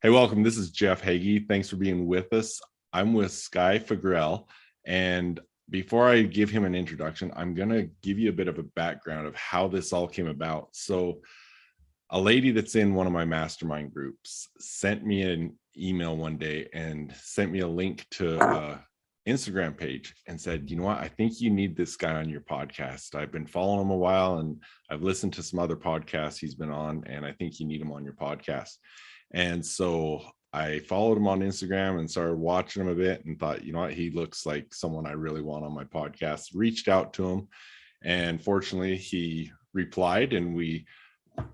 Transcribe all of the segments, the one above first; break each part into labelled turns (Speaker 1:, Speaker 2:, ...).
Speaker 1: Hey, welcome. This is Jeff Heggie. Thanks for being with us. I'm with Skye Fagrell. And before I give him an introduction, I'm going to give you a bit of a background of how this all came about. So, a lady that's in one of my mastermind groups sent me an email one day and sent me a link to an Instagram page and said, you know what, I think you need this guy on your podcast. I've been following him a while and I've listened to some other podcasts he's been on, and I think you need him on your podcast. And so I followed him on Instagram and started watching him a bit and thought, you know what, he looks like someone I really want on my podcast. Reached out to him, and fortunately he replied and we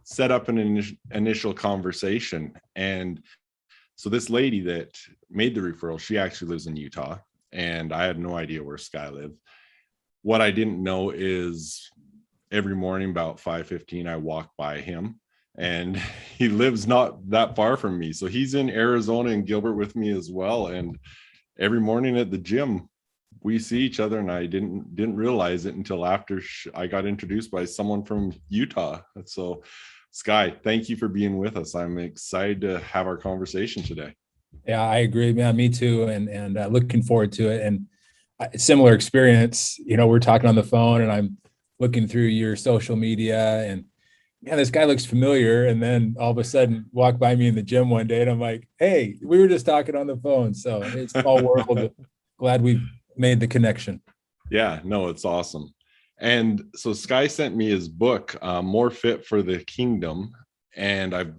Speaker 1: set up an initial conversation. And so this lady that made the referral, she actually lives in Utah, and I had no idea where Skye lived. What I didn't know is every morning about 5:15, I walk by him, and he lives not that far from me. So he's in Arizona and Gilbert with me as well. And every morning at the gym, we see each other, and I didn't realize it until after I got introduced by someone from Utah. So Skye, thank you for being with us. I'm excited to have our conversation today.
Speaker 2: Yeah, I agree, man. Me too. And looking forward to it. And similar experience, we're talking on the phone and I'm looking through your social media and man, this guy looks familiar. And then all of a sudden walk by me in the gym one day and I'm like, hey, we were just talking on the phone. So it's a small world. Glad we made the connection.
Speaker 1: Yeah, no, it's awesome. And so Skye sent me his book, More Fit for the Kingdom. And I've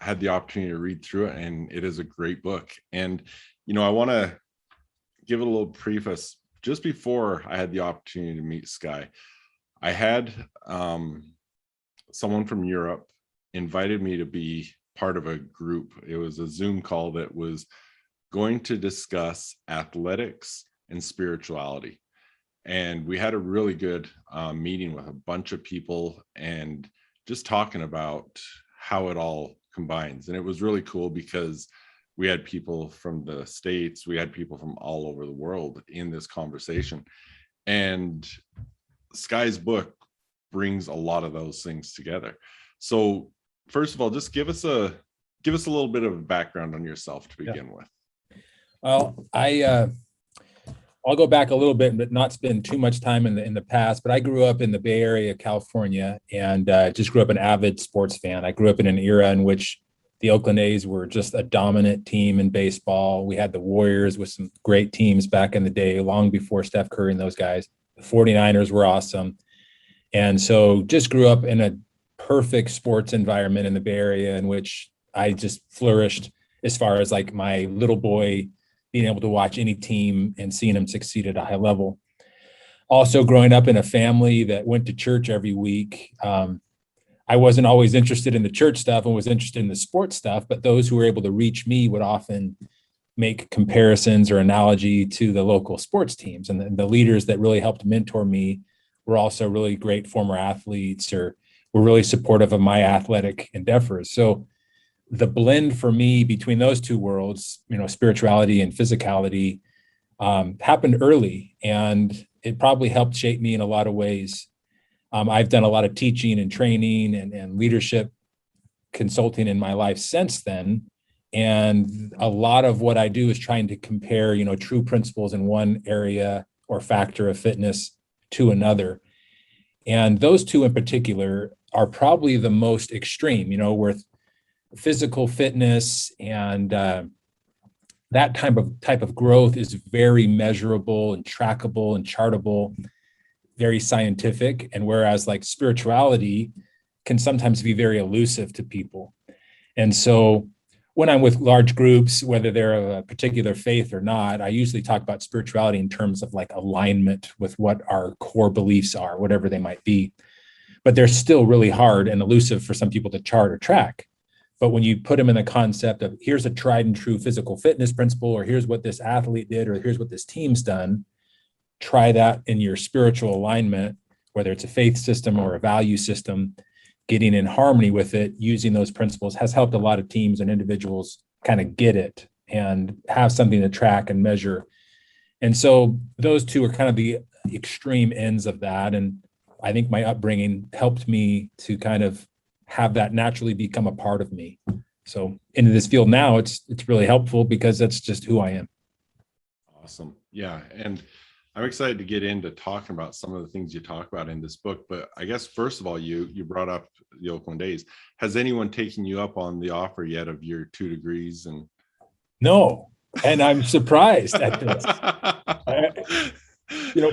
Speaker 1: had the opportunity to read through it, and it is a great book. And, I want to give it a little preface. Just before I had the opportunity to meet Skye, I had someone from Europe invited me to be part of a group. It was a Zoom call that was going to discuss athletics and spirituality. And we had a really good meeting with a bunch of people and just talking about how it all combines. And it was really cool because we had people from the States, we had people from all over the world in this conversation. And Skye's book brings a lot of those things together. So first of all, just give us a little bit of a background on yourself to begin with.
Speaker 2: Well, I'll go back a little bit, but not spend too much time in the past. But I grew up in the Bay Area, California, and just grew up an avid sports fan. I grew up in an era in which the Oakland A's were just a dominant team in baseball. We had the Warriors with some great teams back in the day, long before Steph Curry and those guys. The 49ers were awesome. And so just grew up in a perfect sports environment in the Bay Area in which I just flourished as far as like my little boy being able to watch any team and seeing them succeed at a high level. Also growing up in a family that went to church every week. I wasn't always interested in the church stuff and was interested in the sports stuff, but those who were able to reach me would often make comparisons or analogy to the local sports teams. And the leaders that really helped mentor me were also really great former athletes or were really supportive of my athletic endeavors. So the blend for me between those two worlds, spirituality and physicality, happened early, and it probably helped shape me in a lot of ways. I've done a lot of teaching and training and leadership consulting in my life since then. And a lot of what I do is trying to compare, true principles in one area or factor of fitness to another. And those two in particular are probably the most extreme, where physical fitness and that type of growth is very measurable and trackable and chartable, very scientific. And whereas like spirituality can sometimes be very elusive to people. And so when I'm with large groups, whether they're of a particular faith or not, I usually talk about spirituality in terms of like alignment with what our core beliefs are, whatever they might be. But they're still really hard and elusive for some people to chart or track. But when you put them in the concept of here's a tried and true physical fitness principle, or here's what this athlete did, or here's what this team's done, try that in your spiritual alignment, whether it's a faith system or a value system, getting in harmony with it, using those principles has helped a lot of teams and individuals kind of get it and have something to track and measure. And so those two are kind of the extreme ends of that. And I think my upbringing helped me to kind of have that naturally become a part of me. So into this field now, it's really helpful because that's just who I am.
Speaker 1: Awesome. Yeah. And I'm excited to get into talking about some of the things you talk about in this book. But I guess, first of all, you brought up the Oakland A's. Has anyone taken you up on the offer yet of your 2 degrees? And
Speaker 2: no, and I'm surprised at this.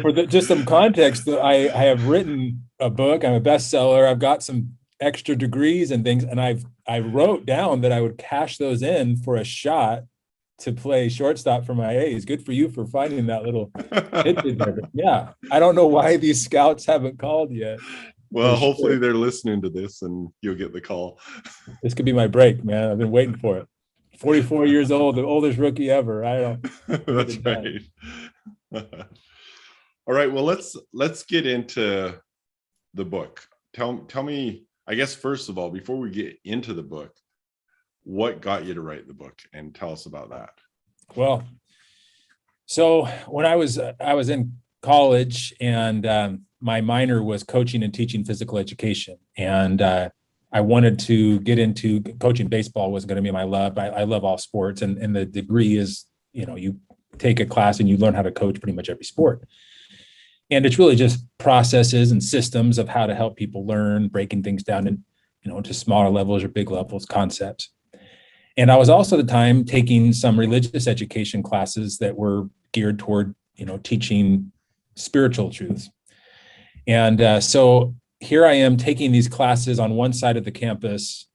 Speaker 2: For just some context, I have written a book. I'm a bestseller. I've got some extra degrees and things, and I wrote down that I would cash those in for a shot to play shortstop for my A's. Good for you for finding that little tidbit there. But yeah, I don't know why these scouts haven't called yet.
Speaker 1: Well, hopefully they're listening to this and you'll get the call.
Speaker 2: This could be my break, man. I've been waiting for it. 44 years old, the oldest rookie ever. I don't.
Speaker 1: That's right. All right. Well, let's get into the book. Tell me, I guess, first of all, before we get into the book, what got you to write the book, and tell us about that.
Speaker 2: Well, so when I was in college, and my minor was coaching and teaching physical education, and I wanted to get into coaching. Baseball was going to be my love. I love all sports, and the degree is, you take a class and you learn how to coach pretty much every sport. And it's really just processes and systems of how to help people learn, breaking things down into smaller levels or big levels, concepts. And I was also at the time taking some religious education classes that were geared toward, teaching spiritual truths. And so here I am taking these classes on one side of the campus,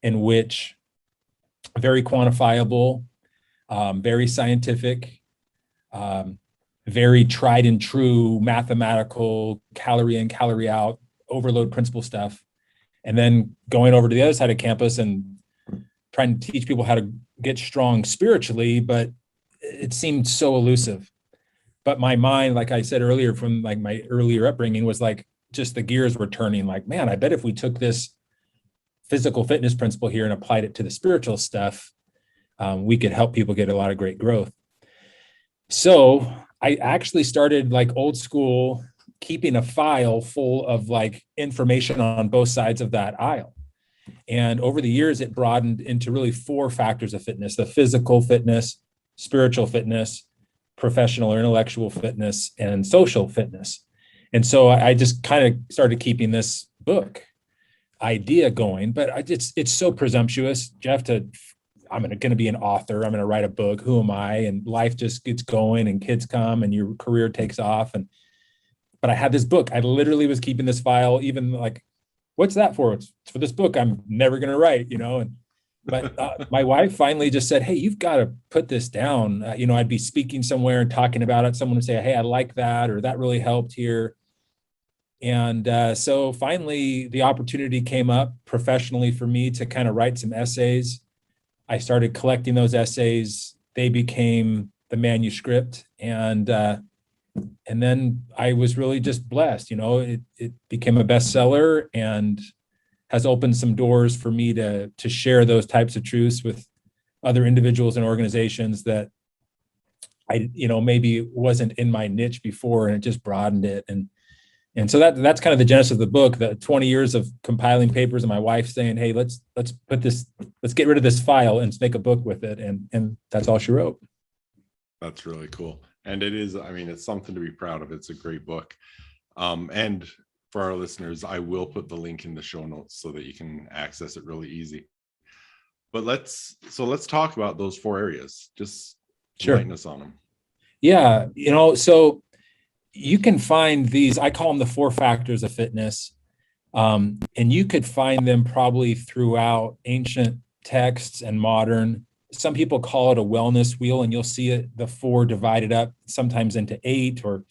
Speaker 2: in which very quantifiable, very scientific, very tried and true mathematical calorie in, calorie out, overload principle stuff. And then going over to the other side of campus and trying to teach people how to get strong spiritually, but it seemed so elusive. But my mind, like I said earlier, from like my earlier upbringing, was like, just the gears were turning, like, man, I bet if we took this physical fitness principle here and applied it to the spiritual stuff, we could help people get a lot of great growth. So I actually started like old school, keeping a file full of like information on both sides of that aisle. And over the years, it broadened into really 4 factors of fitness: the physical fitness, spiritual fitness, professional or intellectual fitness, and social fitness. And so I just kind of started keeping this book idea going, but it's so presumptuous, Jeff, I'm going to be an author. I'm going to write a book. Who am I? And life just gets going, and kids come, and your career takes off. But I had this book. I literally was keeping this file, even like, what's that for? It's for this book I'm never going to write, But my wife finally just said, hey, you've got to put this down. I'd be speaking somewhere and talking about it. Someone would say, hey, I like that, or that really helped here. And so finally the opportunity came up professionally for me to kind of write some essays. I started collecting those essays. They became the manuscript. And then I was really just blessed. It became a bestseller and has opened some doors for me to share those types of truths with other individuals and organizations that I, maybe wasn't in my niche before, and it just broadened it. And so that's kind of the genesis of the book, the 20 years of compiling papers, and my wife saying, hey, let's get rid of this file and make a book with it. And that's all she wrote.
Speaker 1: That's really cool. And it is, it's something to be proud of. It's a great book. And for our listeners, I will put the link in the show notes so that you can access it really easy. But let's talk about those 4 areas. Just enlighten us on them.
Speaker 2: Yeah. So you can find these, I call them the 4 factors of fitness. And you could find them probably throughout ancient texts and modern. Some people call it a wellness wheel, and you'll see it, the 4 divided up sometimes into 8 or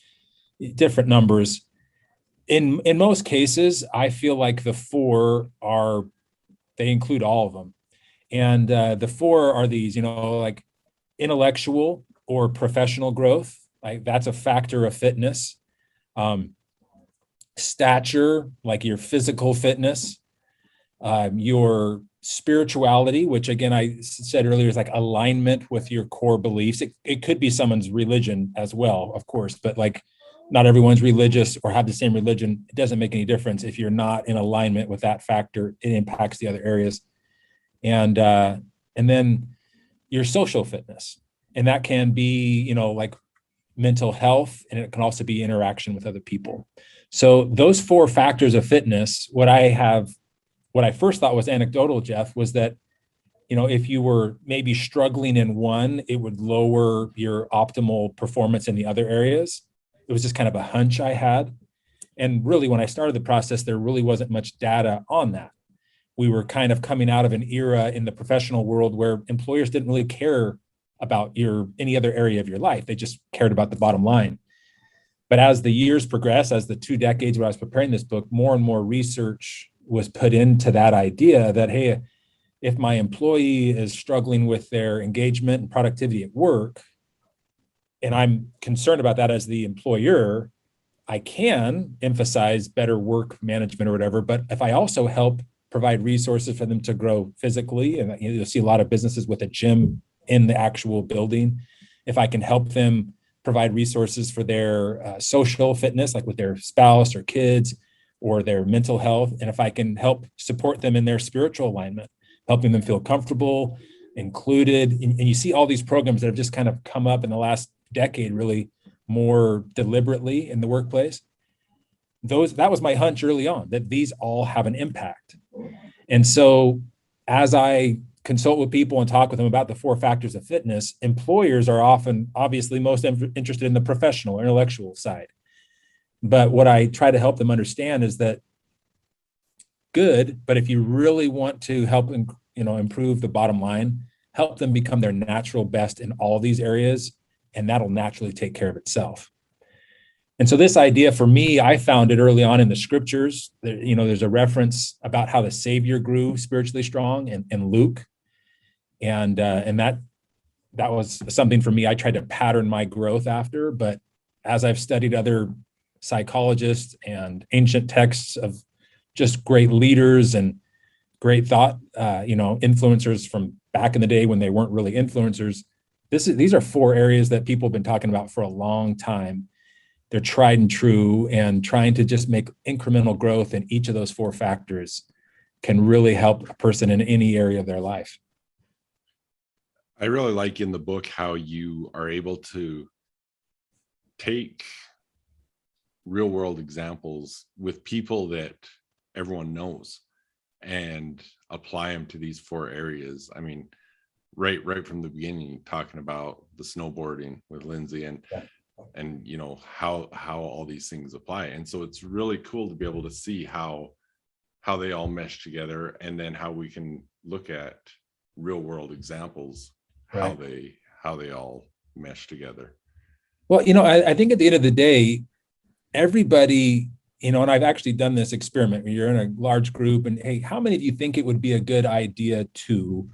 Speaker 2: different numbers. In most cases, I feel like the 4 they include all of them. And the 4 are these, like intellectual or professional growth. Like that's a factor of fitness. Stature, like your physical fitness, your spirituality, which again, I said earlier, is like alignment with your core beliefs. It could be someone's religion as well, of course, but like not everyone's religious or have the same religion. It doesn't make any difference. If you're not in alignment with that factor, it impacts the other areas. and then your social fitness, and that can be, like mental health, and it can also be interaction with other people. So those four factors of fitness, what I first thought was anecdotal, Jeff, was that, if you were maybe struggling in one, it would lower your optimal performance in the other areas. It was just kind of a hunch I had. And really, when I started the process, there really wasn't much data on that. We were kind of coming out of an era in the professional world where employers didn't really care about any other area of your life. They just cared about the bottom line. But as the years progressed, as the 2 decades when I was preparing this book, more and more research was put into that idea that, hey, if my employee is struggling with their engagement and productivity at work, and I'm concerned about that as the employer, I can emphasize better work management or whatever. But if I also help provide resources for them to grow physically, and you'll see a lot of businesses with a gym in the actual building, if I can help them provide resources for their social fitness, like with their spouse or kids, or their mental health, and if I can help support them in their spiritual alignment, helping them feel comfortable, included, and you see all these programs that have just kind of come up in the last decade, really more deliberately in the workplace. That was my hunch early on, that these all have an impact. And so as I consult with people and talk with them about the 4 factors of fitness, employers are often obviously most interested in the professional, intellectual side. But what I try to help them understand is that good, but if you really want to help improve the bottom line, help them become their natural best in all these areas, and that'll naturally take care of itself. And so this idea for me, I found it early on in the scriptures. There's a reference about how the Savior grew spiritually strong in Luke. And that was something for me I tried to pattern my growth after. But as I've studied other psychologists and ancient texts of just great leaders and great thought, influencers from back in the day when they weren't really influencers, these are 4 areas that people have been talking about for a long time. They're tried and true, and trying to just make incremental growth in each of those 4 factors can really help a person in any area of their life.
Speaker 1: I really like in the book how you are able to take real world examples with people that everyone knows and apply them to these 4 areas. I mean, right from the beginning, talking about the snowboarding with Lindsay and how all these things apply. And so it's really cool to be able to see how they all mesh together, and then how we can look at real world examples, right, how they all mesh together.
Speaker 2: Well, I think at the end of the day, everybody, and I've actually done this experiment where you're in a large group, and hey, how many of you think it would be a good idea to,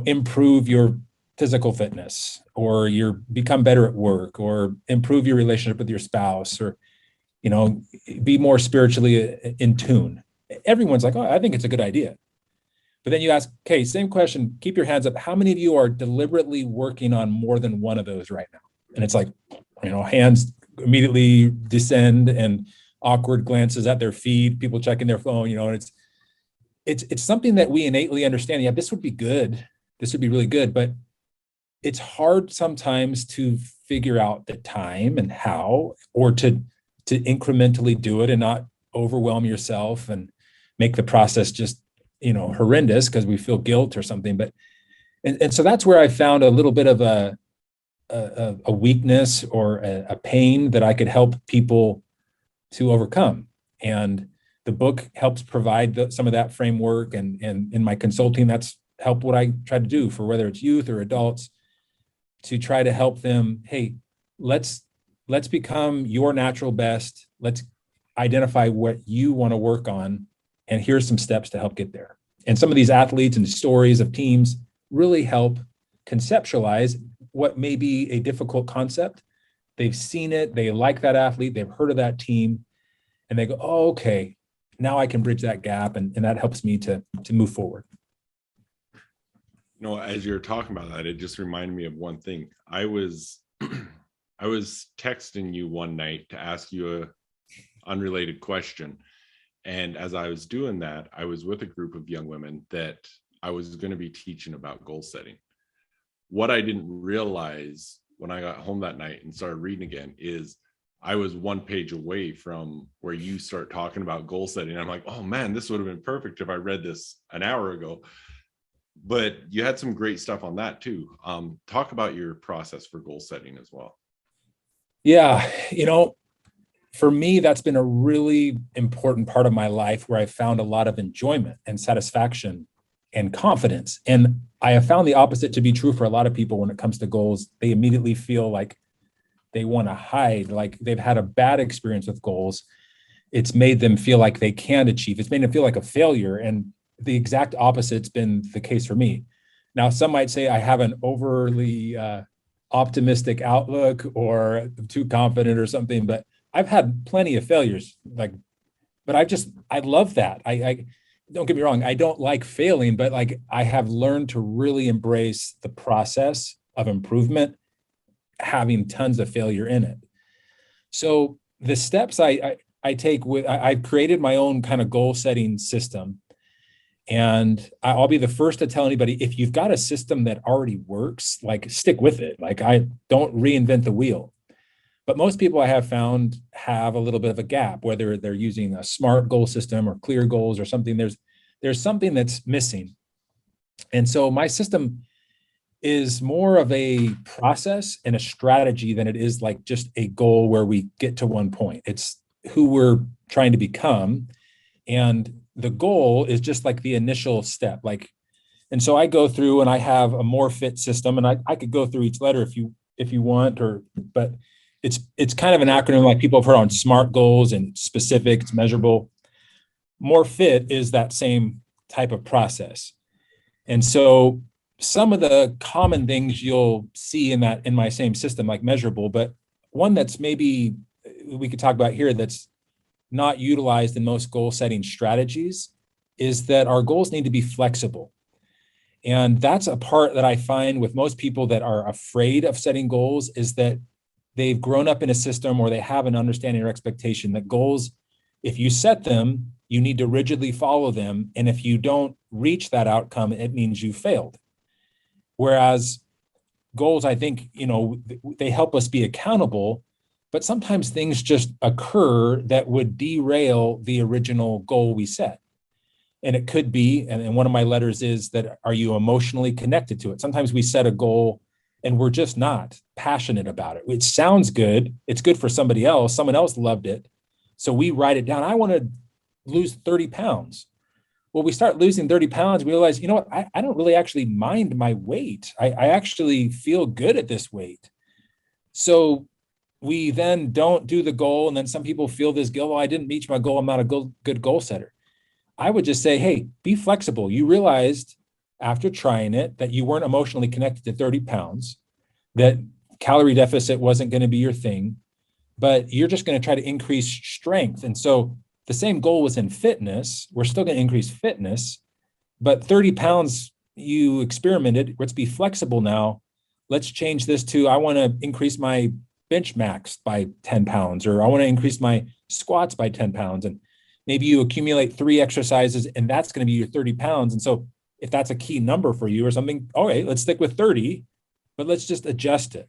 Speaker 2: improve your physical fitness, or become better at work, or improve your relationship with your spouse, or, be more spiritually in tune? Everyone's like, oh, I think it's a good idea. But then you ask, okay, same question, keep your hands up. How many of you are deliberately working on more than one of those right now? And it's like, hands immediately descend, and awkward glances at their feed, people checking their phone, and it's something that we innately understand. Yeah, this would be good. This would be really good. But it's hard sometimes to figure out the time and how, or to incrementally do it and not overwhelm yourself and make the process just, horrendous because we feel guilt or something. But, and so that's where I found a little bit of a weakness or a pain that I could help people to overcome. And the book helps provide some of that framework. And in my consulting, that's helped what I try to do for whether it's youth or adults, to try to help them. Hey, let's become your natural best. Let's identify what you want to work on, and here's some steps to help get there. And some of these athletes and stories of teams really help conceptualize what may be a difficult concept. They've seen it, they like that athlete, they've heard of that team, and they go, oh, okay, now I can bridge that gap, and that helps me to move forward.
Speaker 1: As you're talking about that, it just reminded me of one thing. I was texting you one night to ask you a unrelated question. And as I was doing that, I was with a group of young women that I was going to be teaching about goal setting. What I didn't realize when I got home that night and started reading again is I was one page away from where you start talking about goal setting. I'm like, oh man, this would have been perfect if I read this an hour ago. But you had some great stuff on that too. Talk about your process for goal setting as well.
Speaker 2: Yeah, for me, that's been a really important part of my life where I found a lot of enjoyment and satisfaction and confidence. And I have found the opposite to be true for a lot of people when it comes to goals. They immediately feel like they want to hide, like they've had a bad experience with goals. It's made them feel like they can't achieve. It's made them feel like a failure. And the exact opposite's been the case for me. Now, some might say I have an overly optimistic outlook or too confident or something, but I've had plenty of failures. But I love that. I don't get me wrong. I don't like failing, but like I have learned to really embrace the process of improvement, having tons of failure in it. So the steps I take I've created my own kind of goal setting system. And I'll be the first to tell anybody, if you've got a system that already works, like stick with it. Like I don't reinvent the wheel. But most people I have found have a little bit of a gap, whether they're using a SMART goal system or clear goals or something. There's something that's missing. And so my system is more of a process and a strategy than it is like just a goal where we get to one point. It's who we're trying to become. And the goal is just like the initial step. And so I go through and I have a more fit system, and I could go through each letter if you want, but it's kind of an acronym like people have heard on SMART goals, and it's specific, it's measurable. More fit is that same type of process. And so some of the common things you'll see in my same system, like measurable, but one that's maybe we could talk about here that's not utilized in most goal setting strategies is that our goals need to be flexible. And that's a part that I find with most people that are afraid of setting goals, is that they've grown up in a system or they have an understanding or expectation that goals, if you set them, you need to rigidly follow them. And if you don't reach that outcome, it means you failed. Whereas goals, I think, they help us be accountable, but sometimes things just occur that would derail the original goal we set. And it could be, and one of my letters is that, are you emotionally connected to it? Sometimes we set a goal and we're just not passionate about it. It sounds good. It's good for somebody else. Someone else loved it. So we write it down. I want to lose 30 pounds. Well, we start losing 30 pounds. We realize, I don't really actually mind my weight. I actually feel good at this weight. So we then don't do the goal. And then some people feel this guilt. Well, I didn't reach my goal. I'm not a good goal setter. I would just say, hey, be flexible. You realized after trying it that you weren't emotionally connected to 30 pounds, that calorie deficit wasn't going to be your thing, but you're just going to try to increase strength. And so the same goal was in fitness. We're still going to increase fitness, but 30 pounds you experimented. Let's be flexible now. Let's change this to, I want to increase my bench max by 10 pounds, or I want to increase my squats by 10 pounds. And maybe you accumulate 3 exercises and that's going to be your 30 pounds. And so if that's a key number for you or something, all right, let's stick with 30, but let's just adjust it.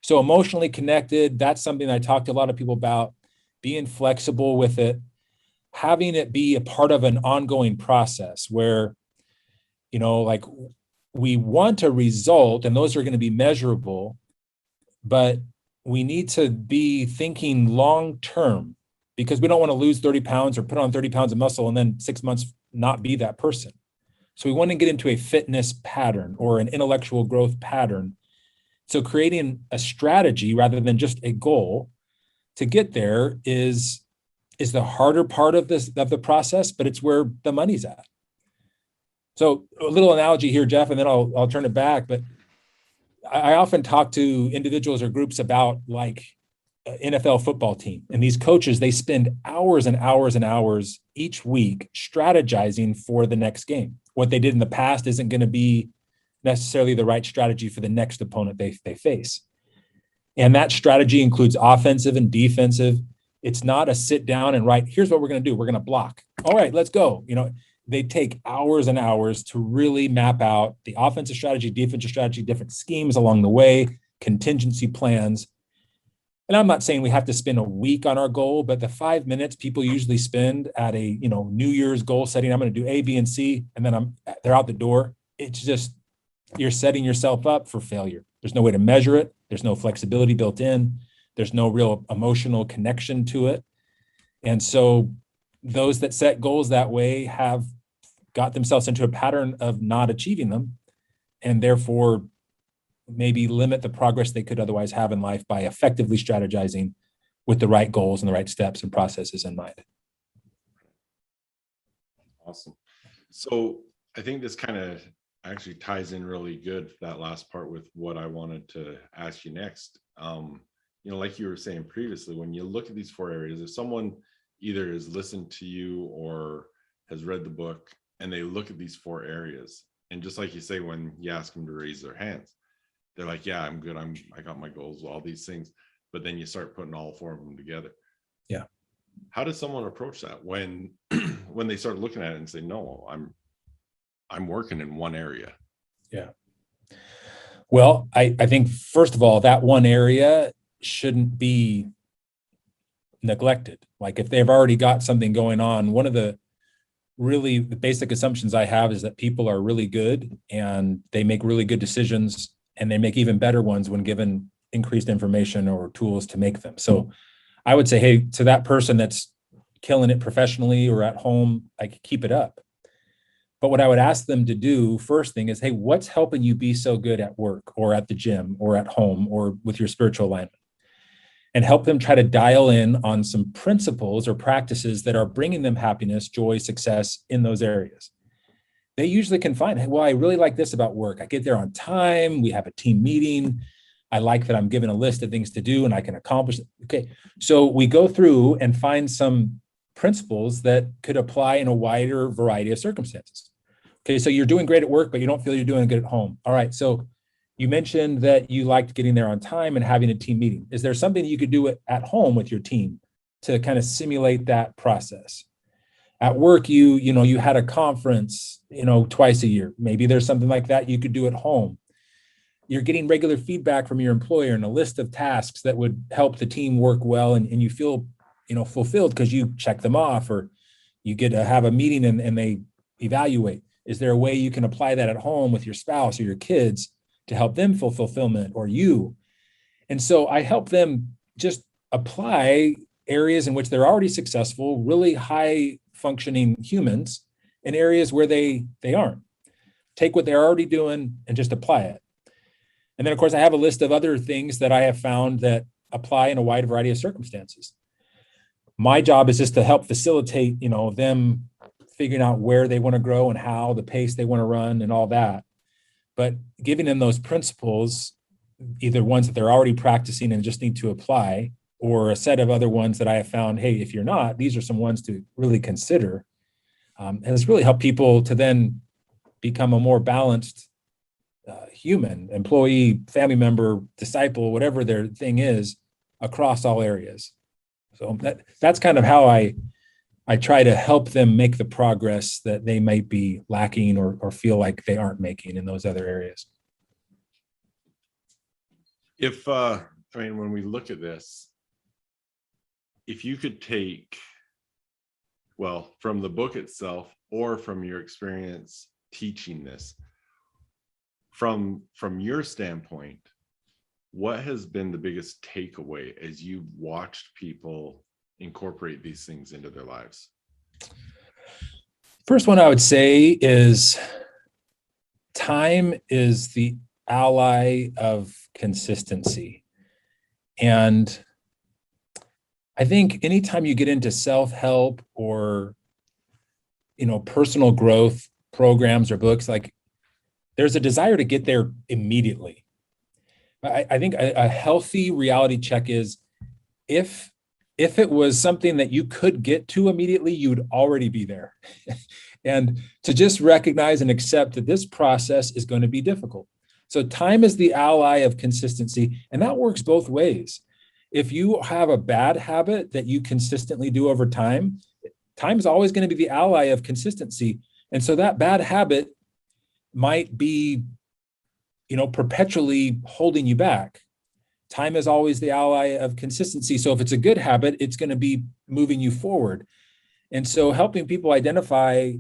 Speaker 2: So emotionally connected, that's something I talk to a lot of people about, being flexible with it, having it be a part of an ongoing process where, like we want a result and those are going to be measurable, but we need to be thinking long-term, because we don't want to lose 30 pounds or put on 30 pounds of muscle and then 6 months not be that person. So we want to get into a fitness pattern or an intellectual growth pattern. So creating a strategy rather than just a goal to get there is the harder part of the process, but it's where the money's at. So a little analogy here, Jeff, and then I'll turn it back. But I often talk to individuals or groups about like NFL football team. And these coaches, they spend hours and hours and hours each week strategizing for the next game. What they did in the past isn't going to be necessarily the right strategy for the next opponent they face. And that strategy includes offensive and defensive. It's not a sit down and write, here's what we're going to do. We're going to block. All right, let's go. they take hours and hours to really map out the offensive strategy, defensive strategy, different schemes along the way, contingency plans. And I'm not saying we have to spend a week on our goal, but the 5 minutes people usually spend at a, New Year's goal setting, I'm going to do A, B, and C, and then they're out the door. It's just, you're setting yourself up for failure. There's no way to measure it. There's no flexibility built in. There's no real emotional connection to it. And so those that set goals that way have got themselves into a pattern of not achieving them, and therefore maybe limit the progress they could otherwise have in life by effectively strategizing with the right goals and the right steps and processes in mind.
Speaker 1: Awesome. So I think this kind of actually ties in really good, that last part, with what I wanted to ask you next. Like you were saying previously, when you look at these 4 areas, if someone either has listened to you or has read the book and they look at these 4 areas, and just like you say, when you ask them to raise their hands, they're like, yeah, I'm good. I got my goals, all these things. But then you start putting all 4 of them together.
Speaker 2: Yeah.
Speaker 1: How does someone approach that when they start looking at it and say, no, I'm working in one area?
Speaker 2: Yeah. Well, I think, first of all, that one area shouldn't be neglected. Like, if they've already got something going on, one of the basic assumptions I have is that people are really good and they make really good decisions, and they make even better ones when given increased information or tools to make them. So I would say, hey, to that person that's killing it professionally or at home, like, keep it up. But what I would ask them to do first thing is, hey, what's helping you be so good at work or at the gym or at home or with your spiritual alignment? And help them try to dial in on some principles or practices that are bringing them happiness, joy, success in those areas. They usually can find, hey, well, I really like this about work. I get there on time. We have a team meeting. I like that I'm given a list of things to do and I can accomplish it. Okay. So we go through and find some principles that could apply in a wider variety of circumstances. Okay. So you're doing great at work, but you don't feel you're doing good at home. All right. So you mentioned that you liked getting there on time and having a team meeting. Is there something you could do at home with your team to kind of simulate that process? At work, you had a conference, twice a year. Maybe there's something like that you could do at home. You're getting regular feedback from your employer and a list of tasks that would help the team work well, and you feel, fulfilled because you check them off, or you get to have a meeting and they evaluate. Is there a way you can apply that at home with your spouse or your kids to help them feel fulfillment, or you? And so I help them just apply areas in which they're already successful, really high functioning humans, in areas where they aren't. Take what they're already doing and just apply it. And then, of course, I have a list of other things that I have found that apply in a wide variety of circumstances. My job is just to help facilitate, them figuring out where they want to grow and how, the pace they want to run and all that. But giving them those principles, either ones that they're already practicing and just need to apply, or a set of other ones that I have found, hey, if you're not, these are some ones to really consider. And it's really helped people to then become a more balanced human, employee, family member, disciple, whatever their thing is, across all areas. So that's kind of how I try to help them make the progress that they might be lacking or feel like they aren't making in those other areas.
Speaker 1: When we look at this, if you could take, from the book itself or from your experience teaching this, from your standpoint, what has been the biggest takeaway as you've watched people incorporate these things into their lives?
Speaker 2: First one I would say is time is the ally of consistency. And I think anytime you get into self-help or, personal growth programs or books, like, there's a desire to get there immediately. I think a healthy reality check is if it was something that you could get to immediately, you would already be there. And to just recognize and accept that this process is going to be difficult. So time is the ally of consistency, and that works both ways. If you have a bad habit that you consistently do over time, time is always going to be the ally of consistency, And so that bad habit might be, perpetually holding you back. Time is always the ally of consistency. So if it's a good habit, it's going to be moving you forward. And so helping people identify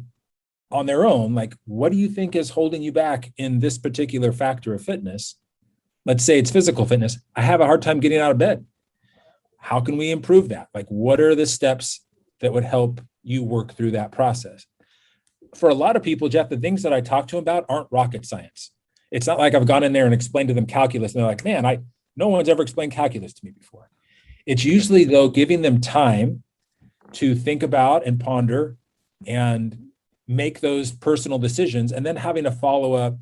Speaker 2: on their own, like, what do you think is holding you back in this particular factor of fitness? Let's say it's physical fitness. I have a hard time getting out of bed. How can we improve that? Like, what are the steps that would help you work through that process? For a lot of people, Jeff, the things that I talk to them about aren't rocket science. It's not like I've gone in there and explained to them calculus and they're like, man, no one's ever explained calculus to me before. It's usually, though, giving them time to think about and ponder and make those personal decisions, and then having a follow-up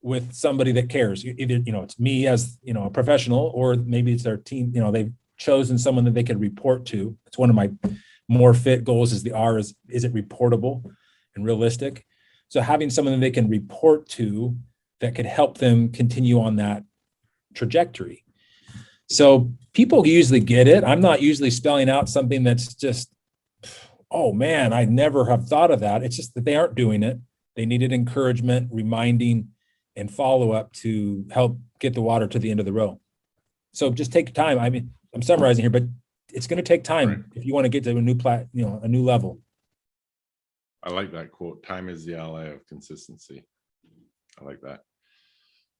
Speaker 2: with somebody that cares. Either, it's me as, a professional, or maybe it's their team. They've chosen someone that they can report to. It's one of my more fit goals is the R is it reportable and realistic? So having someone that they can report to that could help them continue on that trajectory. So people usually get it. I'm not usually spelling out something that's just, oh man, I never have thought of that. It's just that they aren't doing it. They needed encouragement, reminding, and follow-up to help get the water to the end of the row. So just take time. I mean, I'm summarizing here, but it's going to take time if you want to get to a new level.
Speaker 1: I like that quote. Time is the ally of consistency. I like that.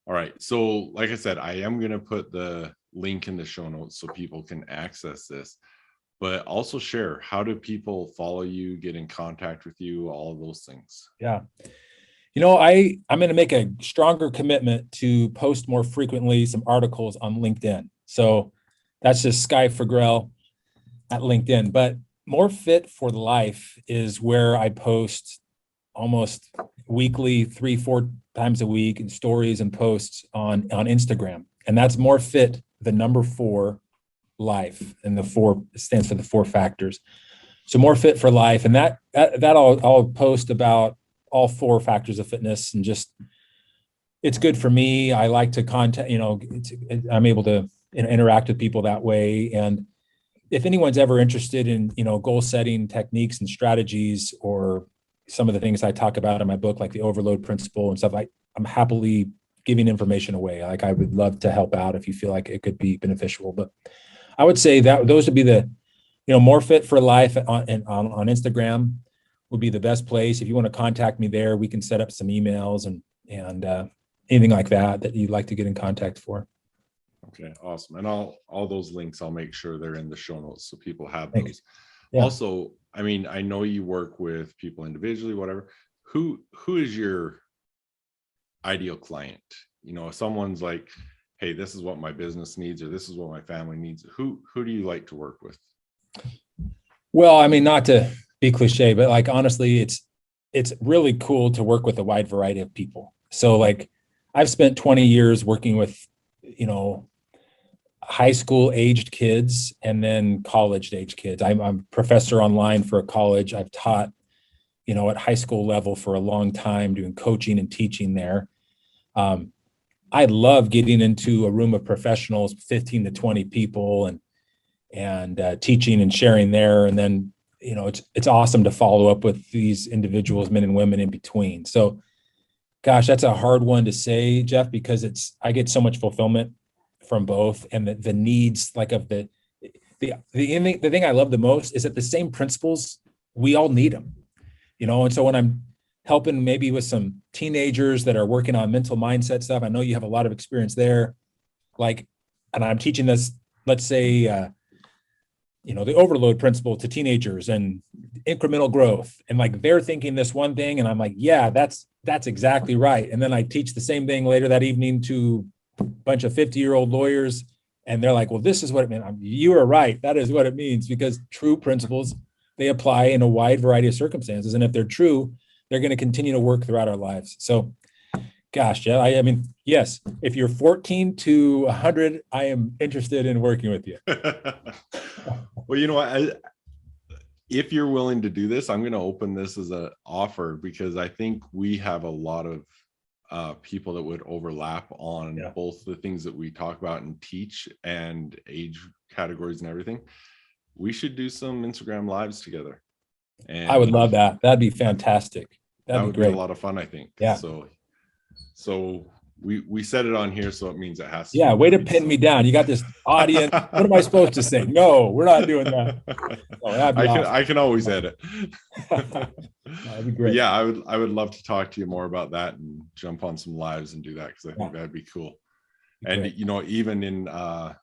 Speaker 1: All right. So like I said, I am going to put the link in the show notes so people can access this, but also share, how do people follow you, get in contact with you, all of those things?
Speaker 2: Yeah. I'm going to make a stronger commitment to post more frequently some articles on LinkedIn. So that's just Skye Fagrell at LinkedIn. But More Fit for Life is where I post almost weekly, 3-4 times a week, in stories and posts on Instagram. And that's More Fit, the number 4 life, and the 4 stands for the 4 factors. So More Fit for Life. And that I'll post about all 4 factors of fitness, and just, it's good for me. I like to contact, I'm able to interact with people that way. And if anyone's ever interested in, goal setting techniques and strategies, or some of the things I talk about in my book, like the overload principle and stuff, I'm happily giving information away. Like, I would love to help out if you feel like it could be beneficial. But I would say that those would be the, More Fit for Life on Instagram would be the best place. If you want to contact me there, we can set up some emails and anything like that you'd like to get in contact for.
Speaker 1: Okay, awesome. And all those links, I'll make sure they're in the show notes so people have those.
Speaker 2: Yeah.
Speaker 1: Also, I mean, I know you work with people individually, whatever. Who is your ideal client? If someone's like, hey, this is what my business needs, or this is what my family needs, who do you like to work with?
Speaker 2: Well, I mean, not to be cliche, but like, honestly, it's really cool to work with a wide variety of people. So like, I've spent 20 years working with, high school aged kids and then college aged kids. I'm a professor online for a college. I've taught, at high school level for a long time, doing coaching and teaching there. I love getting into a room of professionals, 15 to 20 people, and teaching and sharing there. And then, it's awesome to follow up with these individuals, men and women in between. So, gosh, that's a hard one to say, Jeff, because I get so much fulfillment from both, and the needs, like, of the thing I love the most is that the same principles, we all need them, and so when I'm helping maybe with some teenagers that are working on mental mindset stuff, I know you have a lot of experience there, like, and I'm teaching this, let's say, the overload principle to teenagers and incremental growth, and like, they're thinking this one thing, and I'm like, yeah, that's exactly right. And then I teach the same thing later that evening to a bunch of 50-year-old lawyers, and they're like, well, this is what it means. You are right. That is what it means, because true principles, they apply in a wide variety of circumstances. And if they're true, they're going to continue to work throughout our lives. So, gosh, yeah, I mean, yes, if you're 14 to 100, I am interested in working with you.
Speaker 1: Well, you know what? If you're willing to do this, I'm going to open this as an offer, because I think we have a lot of people that would overlap on both the things that we talk about and teach, and age categories and everything. We should do some Instagram lives together. And
Speaker 2: I would love that. That'd be fantastic. That'd
Speaker 1: would
Speaker 2: be
Speaker 1: be a
Speaker 2: great.
Speaker 1: lot of fun, I think.
Speaker 2: Yeah.
Speaker 1: So we said it on here, so it means it has to.
Speaker 2: Yeah,
Speaker 1: be
Speaker 2: way to
Speaker 1: great,
Speaker 2: pin
Speaker 1: so.
Speaker 2: me down. You got this audience. What am I supposed to say? No, we're not doing that. Oh, that'd be awesome.
Speaker 1: I can always edit.
Speaker 2: That'd be
Speaker 1: But
Speaker 2: great.
Speaker 1: yeah, I would love to talk to you more about that and jump on some lives and do that, because I think that'd be cool. And
Speaker 2: Great.
Speaker 1: you know, even in my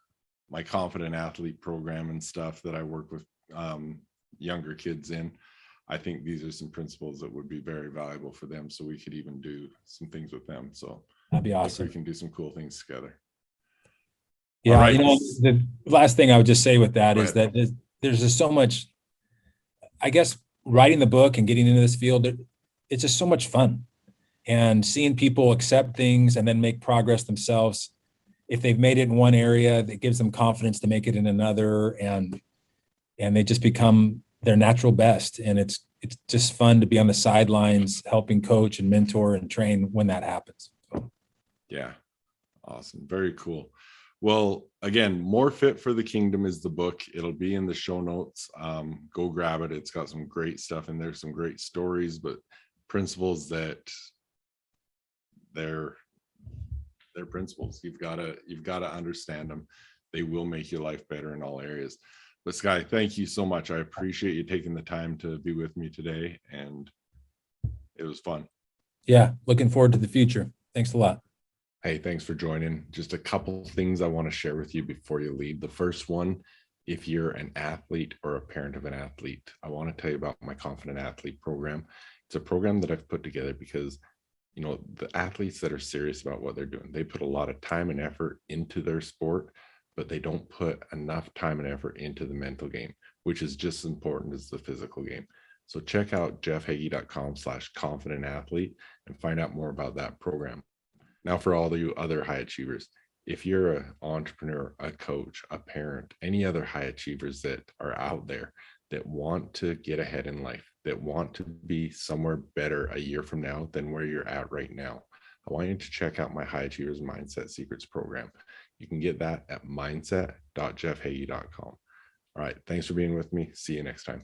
Speaker 1: confident athlete program and stuff that I work with younger kids in, I think these are some principles that would be very valuable for them. So we could even do some things with them. So
Speaker 2: That'd be awesome.
Speaker 1: we can do some cool things together.
Speaker 2: Yeah,
Speaker 1: right.
Speaker 2: you know, the last thing I would just say with that is that there's just so much, I guess, writing the book and getting into this field, it's just so much fun. And seeing people accept things and then make progress themselves. If they've made it in one area, that gives them confidence to make it in another, and they just become their natural best. And it's just fun to be on the sidelines, helping coach and mentor and train when that happens. So.
Speaker 1: Yeah. Awesome. Very cool. Well, again, More Fit for the Kingdom is the book. It'll be in the show notes. Go grab it. It's got some great stuff in there, some great stories, but principles that they're principles. You've got to understand them. They will make your life better in all areas. But Skye, thank you so much. I appreciate you taking the time to be with me today, and it was fun.
Speaker 2: Yeah, looking forward to the future. Thanks a lot.
Speaker 1: Hey, thanks for joining. Just a couple things I want to share with you before you leave. The first one, if you're an athlete or a parent of an athlete, I want to tell you about my Confident Athlete program. It's a program that I've put together because, you know, the athletes that are serious about what they're doing, they put a lot of time and effort into their sport, but they don't put enough time and effort into the mental game, which is just as important as the physical game. So check out jeffheggie.com/confidentathlete and find out more about that program. Now, for all you other high achievers, if you're an entrepreneur, a coach, a parent, any other high achievers that are out there that want to get ahead in life, that want to be somewhere better a year from now than where you're at right now, I want you to check out my High Achievers Mindset Secrets program. You can get that at mindset.jeffheggie.com. All right. Thanks for being with me. See you next time.